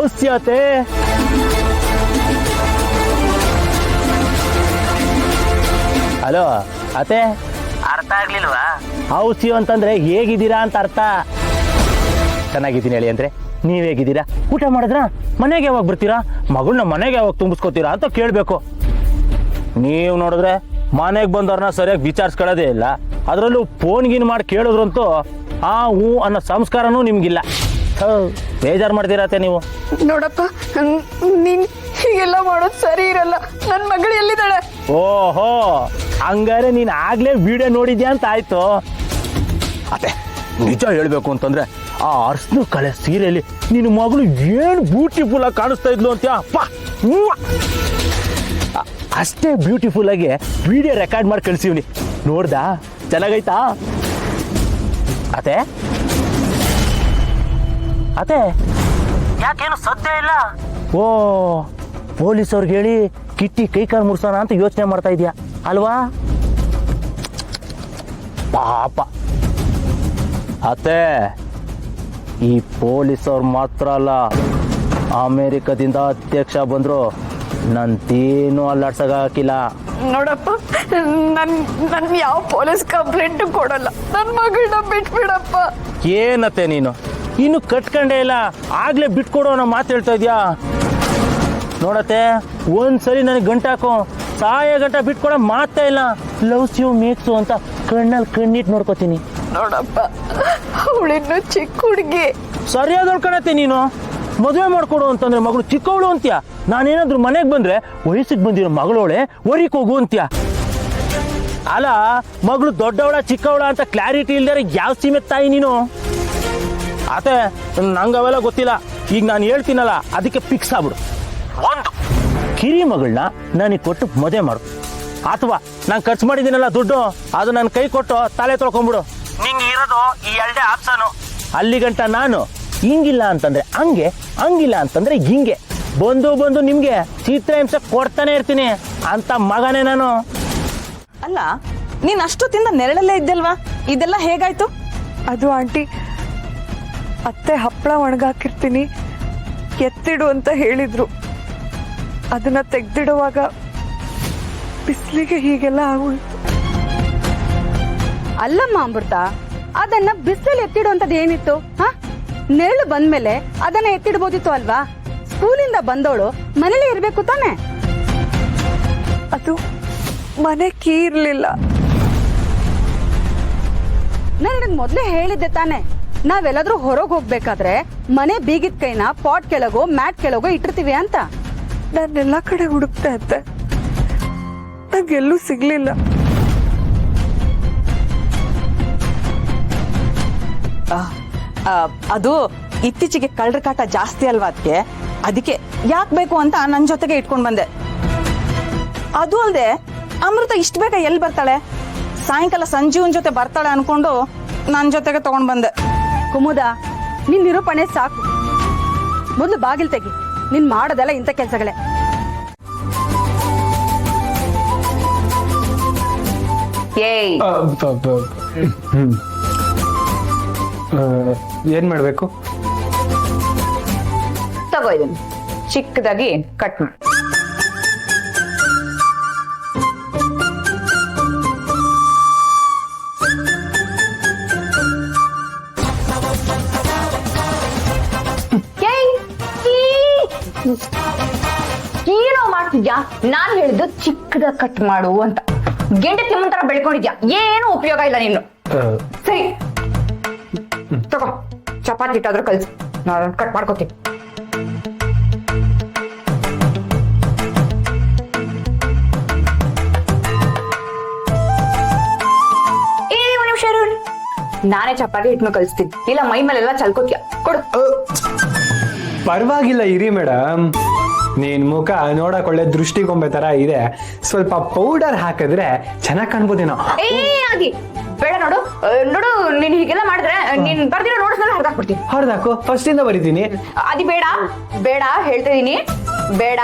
ಔಸ್ಯತೆ. Hello ಅತೆ, ಅರ್ಥ ಆಗ್ಲಿಲ್ವಾ? ಔಸ್ಯು ಅಂತಂದ್ರೆ ಹೇಗಿದ್ದೀರಾ ಅಂತ ಅರ್ಥ. ಚೆನ್ನಾಗಿದ್ದೀನಿ ಹೇಳಿ ಅಂದ್ರೆ ನೀವ್ ಹೇಗಿದ್ದೀರಾ? ಊಟ ಮಾಡಿದ್ರಾ? ಮನೆಗೆ ಯಾವಾಗ ಬರ್ತೀರಾ? ಮಗಳನ್ನ ಮನೆಗೆ ಯಾವಾಗ ತುಂಬಿಸ್ಕೋತೀರಾ ಅಂತ ಕೇಳಬೇಕು. ನೀವು ನೋಡಿದ್ರೆ ಮನೆಗೆ ಬಂದವ್ರನ್ನ ಸರಿಯಾಗಿ ವಿಚಾರಿಸ್ಕೊಳ್ಳೋದೇ ಇಲ್ಲ. ಅದರಲ್ಲೂ ಫೋನ್ಗಿನ್ ಮಾಡಿ ಕೇಳಿದ್ರಂತೂ ಆ ಹೂ ಅನ್ನೋ ಸಂಸ್ಕಾರನೂ ನಿಮ್ಗಿಲ್ಲ. ಬೇಜಾರು ಮಾಡ್ತೀರತ್ತೆ ನೀವು. ನೋಡಪ್ಪ, ನೀನ್ ಹೀಗೆಲ್ಲ ಮಾಡೋದು ಸರಿ ಇರಲ್ಲ. ನನ್ನ ಮಗಳು ಎಲ್ಲಿದ್ದಾಳೆ? ಓಹೋ, ಹಂಗಾರೆ ನೀನು ಆಗ್ಲೇ ವಿಡಿಯೋ ನೋಡಿದ್ಯಾ ಅಂತ ಆಯ್ತು. ಅತ್ತೆ ನಿಜ ಹೇಳ್ಬೇಕು ಅಂತಂದ್ರೆ ಆ ಅರ್ಶನ ಕಳೆ ಸೀರೆಯಲ್ಲಿ ನಿನ್ನ ಮಗಳು ಏನು ಬ್ಯೂಟಿಫುಲ್ ಆಗಿ ಕಾಣಿಸ್ತಾ ಇದ್ಲು ಅಂತ್ಯಾ. ಅಷ್ಟೇ ಬ್ಯೂಟಿಫುಲ್ ಆಗಿ ವಿಡಿಯೋ ರೆಕಾರ್ಡ್ ಮಾಡಿ ಕಳ್ಸಿವ್ನಿ. ನೋಡ್ದಾ? ಚೆನ್ನಾಗೈತಾ ಅತೆ? ಅತೆ ಯಾಕೇನು ಸದ್ಯ ಇಲ್ಲ? ಓ, ಪೊಲೀಸವ್ರಿಗೆ ಹೇಳಿ ಕಿಟ್ಟಿ ಕೈ ಕಾಲು ಮುರ್ಸೋಣ ಅಂತ ಯೋಚನೆ ಮಾಡ್ತಾ ಇದೀಯಾ ಅಲ್ವಾ? ಪಾಪ ಅತ್ತೆ, ಈ ಪೊಲೀಸವ್ರು ಮಾತ್ರ ಅಲ್ಲ, ಅಮೇರಿಕದಿಂದ ಅಧ್ಯಕ್ಷ ಬಂದ್ರು ನಂತೇನು ಅಲ್ಲಾಡ್ಸಕ್ ಹಾಕಿಲ್ಲ. ನೋಡಪ್ಪ, ನನ್ ಯಾವ ಪೊಲೀಸ್ ಕಂಪ್ಲೇಂಟ್ ಕೊಡಲ್ಲ. ನನ್ನ ಮಗಳನ್ನ ಬಿಟ್ಬಿಡಪ್ಪ. ಏನತ್ತೆ ನೀನು ಇನ್ನು ಕಟ್ಕೊಂಡೇ ಇಲ್ಲ, ಆಗ್ಲೇ ಬಿಟ್ಕೊಡೋ ಅನ್ನೋ ಮಾತು ಹೇಳ್ತಾ ಇದ್ಯಾ? ನೋಡತ್ತೆ, ಒಂದ್ಸರಿ ನನಗೆ ಗಂಟಾಕೋ, ಸಾಯ ಗಂಟ ಬಿಟ್ಕೊಡೋ ಮಾತೇ ಇಲ್ಲ. ಲವ್ಸ್ ಯು ಮೇಕ್ಸು ಅಂತ ಕಣ್ಣಲ್ಲಿ ಕಣ್ಣಿಟ್ಟು ನೋಡ್ಕೋತೀನಿ. ನೋಡಪ್ಪ, ಅವಳಿನ್ನು ಚಿಕ್ಕ ಹುಡುಗಿ. ಸರಿಯಾದ ನೋಡ್ಕೊಳತ್ತೆ ನೀನು. ಮದುವೆ ಮಾಡ್ಕೊಡು ಅಂತಂದ್ರೆ ಮಗಳು ಚಿಕ್ಕವಳು ಅಂತ್ಯ. ನಾನೇನಾದ್ರೂ ಮನೆಗೆ ಬಂದ್ರೆ ವಯಸ್ಸಿಗೆ ಬಂದಿರೋ ಮಗಳವಳೆ ಹೊರಿಕ್ ಹೋಗು ಅಂತ್ಯ. ಅಲ್ಲ, ಮಗಳು ದೊಡ್ಡವಳ ಚಿಕ್ಕವಳ ಅಂತ ಕ್ಲಾರಿಟಿ ಇಲ್ದಾರೆ ಯಾವ ಸೀಮೆ ತಾಯಿ ನೀನು? ಆತೆ ನಂಗೆ ಅವೆಲ್ಲ ಗೊತ್ತಿಲ್ಲ. ಈಗ ನಾನು ಹೇಳ್ತೀನಲ್ಲ, ಅದಕ್ಕೆ ಫಿಕ್ಸ್ ಆಗ್ಬಿಡು. ಒಂದು, ಕಿರಿ ಮಗಳನ್ನ ನನಗೆ ಕೊಟ್ಟು ಮದುವೆ ಮಾಡು, ಅಥವಾ ನಾನು ಖರ್ಚು ಮಾಡಿದ್ದೀನಲ್ಲ ದುಡ್ಡು, ಅದು ನನ್ನ ಕೈ ಕೊಟ್ಟು ತಲೆ ತೊಳ್ಕೊಂಬಿಡು. ನಿಂಗೆ ಇರೋದು ಈ ಎರಡೇ ಆಪ್ಷನು. ಅಲ್ಲಿ ಗಂಟ ನಾನು ಹಿಂಗಿಲ್ಲ ಅಂತಂದ್ರೆ ಹಂಗೆ, ಹಂಗಿಲ್ಲ ಅಂತಂದ್ರೆ ಹಿಂಗೆ ಬಂದು ನಿಮ್ಗೆ ಚಿತ್ರಹಿಂಸೆ ಕೊಡ್ತಾನೆ ಇರ್ತೀನಿ ಅಂತ ಮಗನೇ ನಾನು. ಅಲ್ಲ, ನೀನ್ ಅಷ್ಟೊತ್ತಿಂದ ನೆರಳಲ್ಲೇ ಇದ್ದಲ್ವಾ? ಇದೆಲ್ಲ ಹೇಗಾಯ್ತು? ಅದು ಆಂಟಿ, ಅತ್ತೆ ಹಪ್ಪಳ ಒಣಗಾಕಿರ್ತೀನಿ ಎತ್ತಿಡು ಅಂತ ಹೇಳಿದ್ರು. ಅದನ್ನ ತೆಗ್ದಿಡುವಾಗ ಬಿಸಿಲಿಗೆ ಹೀಗೆಲ್ಲ ಆಗೋಯ್ತು. ಅಲ್ಲಮ್ಮ ಅಮೃತ, ಅದನ್ನ ಬಿಸಿಲಲ್ಲಿ ಎತ್ತಿಡುವಂತದ್ದು ಏನಿತ್ತು? ನೆರಳು ಬಂದ್ಮೇಲೆ ಅದನ್ನ ಎತ್ತಿಡ್ಬೋದಿತ್ತು ಅಲ್ವಾ? ಸ್ಕೂಲಿಂದ ಬಂದವಳು ಮನೇಲಿ ಇರ್ಬೇಕು ತಾನೆ? ಅದು ಮನೆ ಕೀ ಇರ್ಲಿಲ್ಲ. ನಾನು ಮೊದ್ಲೇ ಹೇಳಿದ್ದೆ ತಾನೆ, ನಾವೆಲ್ಲಾದ್ರೂ ಹೊರಗೆ ಹೋಗ್ಬೇಕಾದ್ರೆ ಮನೆ ಬೀಗಿದ ಕೈನ ಪಾಟ್ ಕೆಳಗೋ ಮ್ಯಾಟ್ ಕೆಳಗೋ ಇಟ್ಟಿರ್ತೀವಿ ಅಂತ. ನಾನೆಲ್ಲ ಕಡೆ ಹುಡುಕ್ತಾ ಇದ್ದೆ, ನಂಗೆಲ್ಲೂ ಸಿಗ್ಲಿಲ್ಲ. ಅದು ಇತ್ತೀಚೆಗೆ ಕಳ್ಳರ ಕಾಟ ಜಾಸ್ತಿ ಅಲ್ವಾ? ಅದಕ್ಕೆ ಯಾಕೆ ಬೇಕು ಅಂತ ನನ್ನ ಜೊತೆಗೆ ಇಟ್ಕೊಂಡ್ ಬಂದೆ. ಅದು ಅಲ್ದೆ ಅಮೃತ ಇಷ್ಟ ಬೇಗ ಎಲ್ಲಿ ಬರ್ತಾಳೆ? ಸಾಯಂಕಾಲ ಸಂಜೀವನ್ ಜೊತೆ ಬರ್ತಾಳೆ ಅನ್ಕೊಂಡು ನನ್ನ ಜೊತೆಗೆ ತಗೊಂಡ್ ಬಂದೆ. ಕುಮುದ, ನಿನ್ ನಿರೂಪಣೆ ಸಾಕು. ಮೊದ್ಲು ಬಾಗಿಲ್ ತೆಗಿ. ನಿನ್ ಮಾಡೋದೆಲ್ಲ ಇಂಥ ಕೆಲ್ಸಗಳೇ. ಏನ್ ಮಾಡ್ಬೇಕು? ತಗೋ, ಇದನ್ನು ಚಿಕ್ಕದಾಗಿ ಕಟ್ ಮಾಡಿ. ಏನೋ ಮಾಡ್ತಿದ್ಯಾ? ನಾನ್ ಹೇಳಿದ್ದು ಚಿಕ್ಕದಾಗಿ ಕಟ್ ಮಾಡು ಅಂತ. ಗೆಂಡೆ ತಿಮ್ಮಂತರ ಬೆಳ್ಕೊಂಡಿದ್ಯಾ, ಏನು ಉಪಯೋಗ ಇಲ್ಲ ನೀನು. ಸರಿ ತಗೋ, ಚಪಾತಿ ಇಟ್ಟಾದ್ರೂ ಕಲ್ಸಿ, ನಾನು ಕಟ್ ಮಾಡ್ಕೋತೀನಿ. ಒಂದ್ ನಿಮಿಷ ಇರು, ನಾನೇ ಚಪಾತಿ ಹಿಟ್ನ ಕಲಿಸ್ತೀನಿ, ಇಲ್ಲ ಮೈ ಮೇಲೆಲ್ಲ ಚಲ್ಕೋತೀಯ. ಕೊಡು. ಪರವಾಗಿಲ್ಲ ಇರಿ ಮೇಡಮ್, ನೀನ್ ಮುಖ ನೋಡಕ್ ಒಳ್ಳೆ ದೃಷ್ಟಿಗೊಂಬೆ ತರ ಇದೆ. ಸ್ವಲ್ಪ ಪೌಡರ್ ಹಾಕಿದ್ರೆ ಚೆನ್ನಾಗ್ ಕಾಣ್ಬೋದೇನೋ. ಆಗಿ ಬೇಡ. ನೋಡು ನೋಡು, ನೀನ್ ಹೀಗೆಲ್ಲ ಮಾಡಿದ್ರೆ ನೀನ್ ಬರ್ದಿರೋ ನೋಟ್ಸ್ ಹರ್ದಾಕ್ಬಿಡ್ತೀನಿ. ಹರ್ದಾಕು, ಫಸ್ಟ್ ಇಂದ ಬರೀತೀನಿ. ಅದಿ ಬೇಡ ಬೇಡ ಹೇಳ್ತಾ ಇದೀನಿ, ಬೇಡ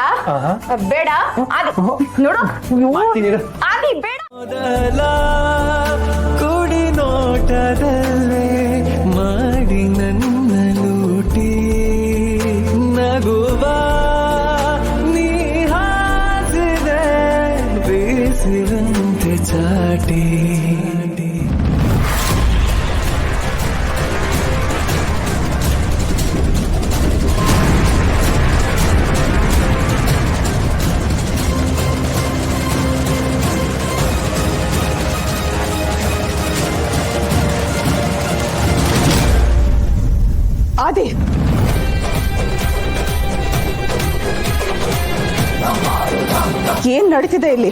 ಬೇಡ. ಆದಿ ನೋಡು, ಆದಿ ಬೇಡ. ಕುಡಿ ನೋಟದಲ್ಲೇ ಮಾಡಿ ನನ್ನ ಲೂಟಿ ನಗು ಉಸಿರಂತೆ ಚಾಟಿ ಆದಿ ಏನ್ ನಡೀತಿದೆ ಇಲ್ಲಿ?